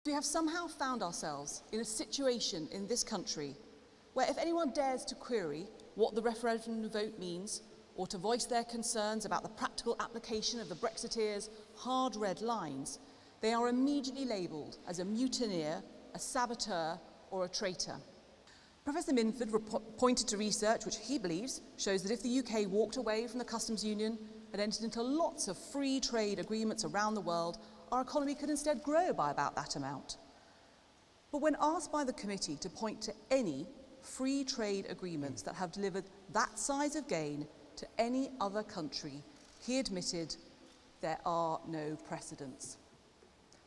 We have somehow found ourselves in a situation in this country where if anyone dares to query what the referendum vote means or to voice their concerns about the practical application of the Brexiteers' hard red lines, they are immediately labelled as a mutineer, a saboteur or a traitor. Professor Minford pointed to research which he believes shows that if the UK walked away from the customs union and entered into lots of free trade agreements around the world, our economy could instead grow by about that amount. But when asked by the committee to point to any free trade agreements that have delivered that size of gain to any other country, he admitted there are no precedents.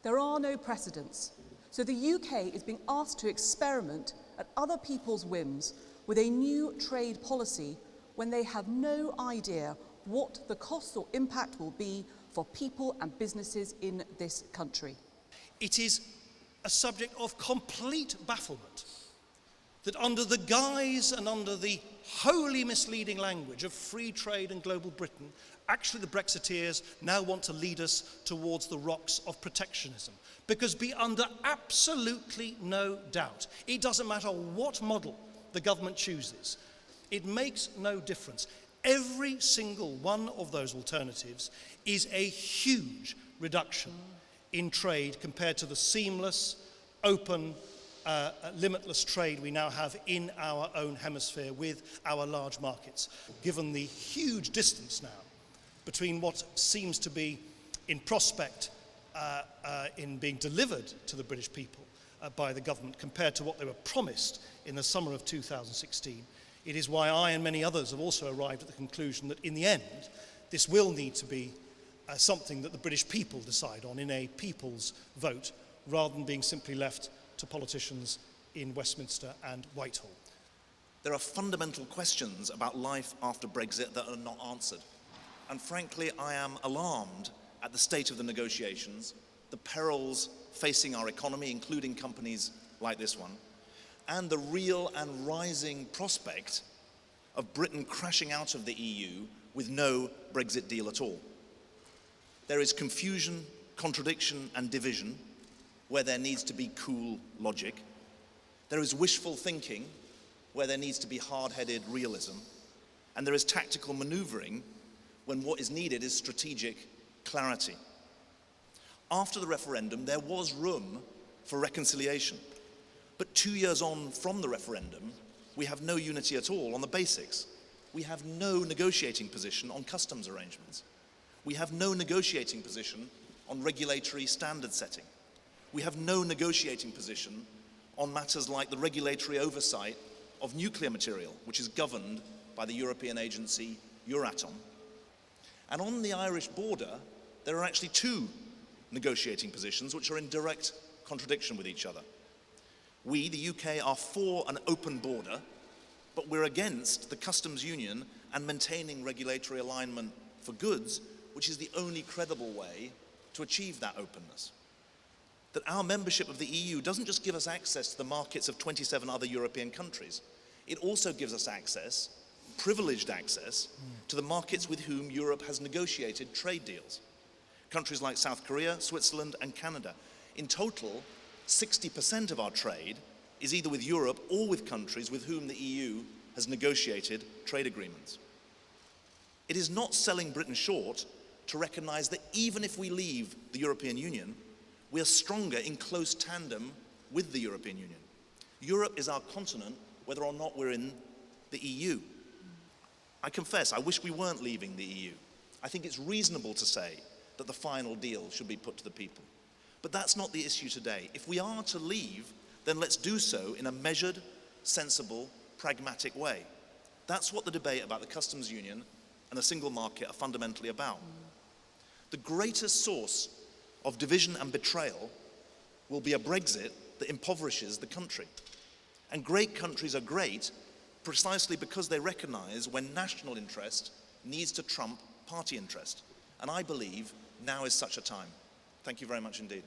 There are no precedents. So the UK is being asked to experiment at other people's whims with a new trade policy when they have no idea what the cost or impact will be for people and businesses in this country. It is a subject of complete bafflement that under the guise and under the wholly misleading language of free trade and global Britain, actually the Brexiteers now want to lead us towards the rocks of protectionism. Because be under absolutely no doubt, it doesn't matter what model the government chooses, it makes no difference. Every single one of those alternatives is a huge reduction in trade compared to the seamless, open, limitless trade we now have in our own hemisphere with our large markets. Given the huge distance now between what seems to be in prospect in being delivered to the British people by the government compared to what they were promised in the summer of 2016, it is why I and many others have also arrived at the conclusion that in the end this will need to be something that the British people decide on in a people's vote rather than being simply left to politicians in Westminster and Whitehall. There are fundamental questions about life after Brexit that are not answered. And frankly, I am alarmed at the state of the negotiations, the perils facing our economy, including companies like this one, and the real and rising prospect of Britain crashing out of the EU with no Brexit deal at all. There is confusion, contradiction, and division where there needs to be cool logic. There is wishful thinking where there needs to be hard-headed realism. And there is tactical maneuvering when what is needed is strategic clarity. After the referendum, there was room for reconciliation. But 2 years on from the referendum, we have no unity at all on the basics. We have no negotiating position on customs arrangements. We have no negotiating position on regulatory standard setting. We have no negotiating position on matters like the regulatory oversight of nuclear material, which is governed by the European agency Euratom. And on the Irish border, there are actually two negotiating positions which are in direct contradiction with each other. We, the UK, are for an open border, but we're against the customs union and maintaining regulatory alignment for goods, which is the only credible way to achieve that openness. That our membership of the EU doesn't just give us access to the markets of 27 other European countries, it also gives us access, privileged access, to the markets with whom Europe has negotiated trade deals. Countries like South Korea, Switzerland, and Canada. In total, 60% of our trade is either with Europe or with countries with whom the EU has negotiated trade agreements. It is not selling Britain short to recognize that even if we leave the European Union, we are stronger in close tandem with the European Union. Europe is our continent, whether or not we're in the EU. I confess, I wish we weren't leaving the EU. I think it's reasonable to say that the final deal should be put to the people. But that's not the issue today. If we are to leave, then let's do so in a measured, sensible, pragmatic way. That's what the debate about the customs union and the single market are fundamentally about. The greatest source of division and betrayal will be a Brexit that impoverishes the country. And great countries are great precisely because they recognize when national interest needs to trump party interest. And I believe now is such a time. Thank you very much indeed.